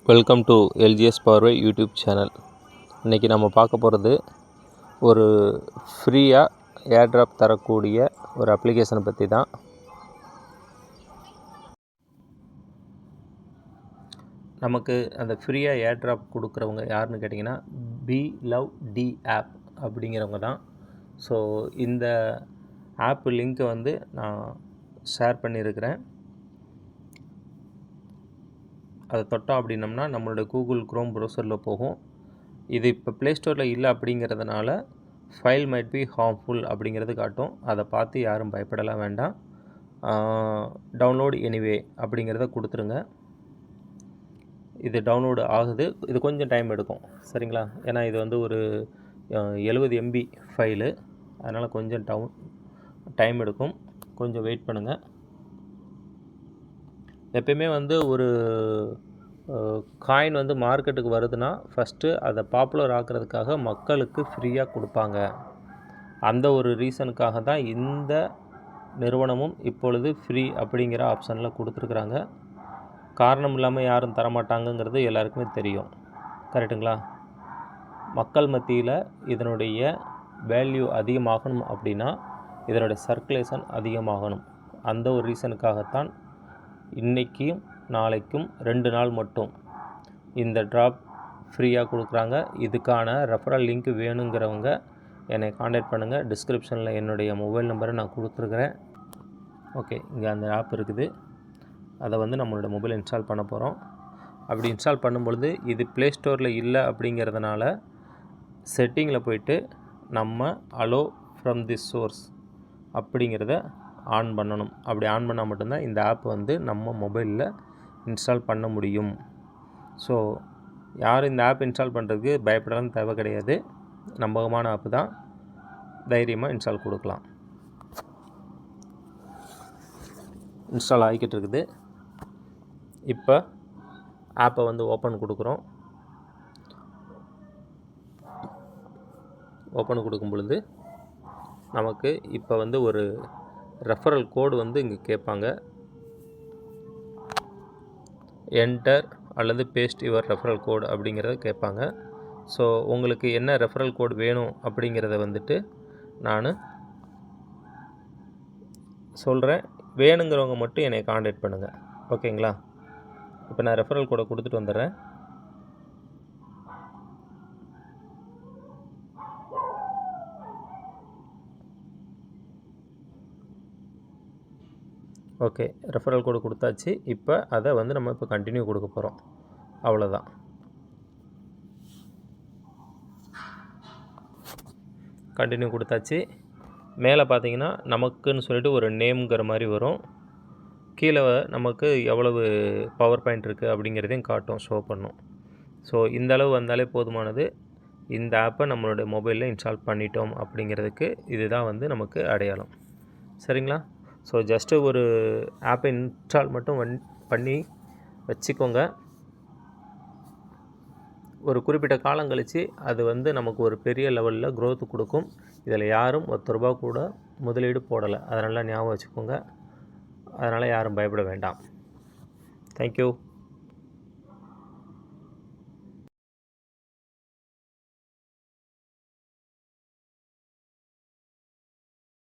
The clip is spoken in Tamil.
வெல்கம் டு எல்ஜிஎஸ் பார்வை யூடியூப் சேனல். இன்றைக்கி நம்ம பார்க்க போகிறது ஒரு ஃப்ரீயாக ஏர்ட்ராப் தரக்கூடிய ஒரு அப்ளிகேஷனை பற்றி தான். நமக்கு அந்த ஃப்ரீயாக ஏர்ட்ராப் கொடுக்குறவங்க யாருன்னு கேட்டிங்கன்னா BeLoveD ஆப் அப்படிங்கிறவங்க தான். ஸோ இந்த ஆப் லிங்க்கை வந்து நான் ஷேர் பண்ணியிருக்கிறேன். அதை தொட்டோம் அப்படின்னம்னா நம்மளோட கூகுள் க்ரோம் ப்ரௌசரில் போகும். இது இப்போ ப்ளே ஸ்டோரில் இல்லை அப்படிங்கிறதுனால ஃபைல் மைட் பி ஹார்ம்ஃபுல் அப்படிங்கிறது காட்டும். அதை பார்த்து யாரும் பயப்படலாம் வேண்டாம். டவுன்லோட் எனிவே அப்படிங்கிறத கொடுத்துருங்க. இது டவுன்லோடு ஆகுது. இது கொஞ்சம் டைம் எடுக்கும், சரிங்களா? ஏன்னா இது வந்து ஒரு 70 MB ஃபைலு, அதனால் கொஞ்சம் டைம் எடுக்கும். கொஞ்சம் வெயிட் பண்ணுங்கள். எப்பயுமே வந்து ஒரு காயின் வந்து மார்க்கெட்டுக்கு வருதுன்னா ஃபஸ்ட்டு அதை பாப்புலர் ஆக்கிறதுக்காக மக்களுக்கு ஃப்ரீயாக கொடுப்பாங்க. அந்த ஒரு ரீசனுக்காக தான் இந்த நிறுவனமும் இப்பொழுது ஃப்ரீ அப்படிங்கிற ஆப்ஷனில் கொடுத்துருக்குறாங்க. காரணம் இல்லாமல் யாரும் தரமாட்டாங்கங்கிறது எல்லாருக்குமே தெரியும், கரெக்டுங்களா? மக்கள் மத்தியில் இதனுடைய வேல்யூ அதிகமாகணும் அப்படின்னா இதனுடைய சர்க்குலேஷன் அதிகமாகணும். அந்த ஒரு ரீசனுக்காகத்தான் இன்றைக்கும் நாளைக்கும் 2 நாள் மட்டும் இந்த ட்ராப் ஃப்ரீயாக கொடுக்குறாங்க. இதுக்கான ரெஃபரல் லிங்க் வேணுங்கிறவங்க என்னை காண்டாக்ட் பண்ணுங்கள். டிஸ்கிரிப்ஷனில் என்னுடைய மொபைல் நம்பரை நான் கொடுத்துருக்குறேன். ஓகே, இங்கே அந்த ஆப் இருக்குது. அதை வந்து நம்மளோட மொபைல் இன்ஸ்டால் பண்ண போகிறோம். அப்படி இன்ஸ்டால் பண்ணும்பொழுது இது ப்ளே ஸ்டோரில் இல்லை அப்படிங்கிறதுனால செட்டிங்கில் போயிட்டு நம்ம அலோ ஃப்ரம் தி சோர்ஸ் அப்படிங்கிறத ஆன் பண்ணணும். அப்படி ஆன் பண்ணால் மட்டும்தான் இந்த ஆப் வந்து நம்ம மொபைலில் இன்ஸ்டால் பண்ண முடியும். ஸோ யாரும் இந்த ஆப் இன்ஸ்டால் பண்ணுறதுக்கு பயப்படலாம் தேவை கிடையாது. நம்பகமான ஆப்பு தான், தைரியமாக இன்ஸ்டால் கொடுக்கலாம். இன்ஸ்டால் ஆகிக்கிட்டு இருக்குது. இப்போ ஆப்பை வந்து ஓப்பன் கொடுக்குறோம். ஓப்பன் கொடுக்கும் பொழுது நமக்கு இப்போ வந்து ஒரு ரெஃபரல் கோடு வந்து இங்கே கேட்பாங்க. என்டர் அல்லது பேஸ்ட் யுவர் ரெஃபரல் கோடு அப்படிங்கிறத கேட்பாங்க. ஸோ உங்களுக்கு என்ன ரெஃபரல் கோடு வேணும் அப்படிங்கிறத வந்துட்டு நான் சொல்கிறேன். வேணுங்கிறவங்க மட்டும் என்னை காண்டாக்ட் பண்ணுங்கள், ஓகேங்களா? இப்போ நான் ரெஃபரல் கோடை கொடுத்துட்டு வந்துடுறேன். ஓகே, ரெஃபரல் கோடு கொடுத்தாச்சு. இப்போ அதை வந்து நம்ம இப்போ கண்டினியூ கொடுக்க போகிறோம், அவ்வளோதான். கண்டினியூ கொடுத்தாச்சு. மேலே பார்த்தீங்கன்னா நமக்குன்னு சொல்லிட்டு ஒரு நேம்ங்கிற மாதிரி வரும். கீழே நமக்கு எவ்வளவு பவர் பாயிண்ட் இருக்குது அப்படிங்கிறதையும் காட்டும், ஷோ பண்ணும். ஸோ இந்த அளவு வந்தாலே போதுமானது. இந்த ஆப்பை நம்மளுடைய மொபைலில் இன்ஸ்டால் பண்ணிட்டோம் அப்படிங்கிறதுக்கு இதுதான் வந்து நமக்கு அடையாளம், சரிங்களா? ஸோ ஜஸ்ட்டு ஒரு ஆப்பை இன்ஸ்டால் மட்டும் பண்ணி வச்சுக்கோங்க. ஒரு குறிப்பிட்ட காலம் கழித்து அது வந்து நமக்கு ஒரு பெரிய லெவலில் க்ரோத் கொடுக்கும். இதில் யாரும் ₹10 கூட முதலீடு போடலை, அதனால் ஞாபகம் வச்சுக்கோங்க. அதனால் யாரும் பயப்பட வேண்டாம். தேங்க்யூ.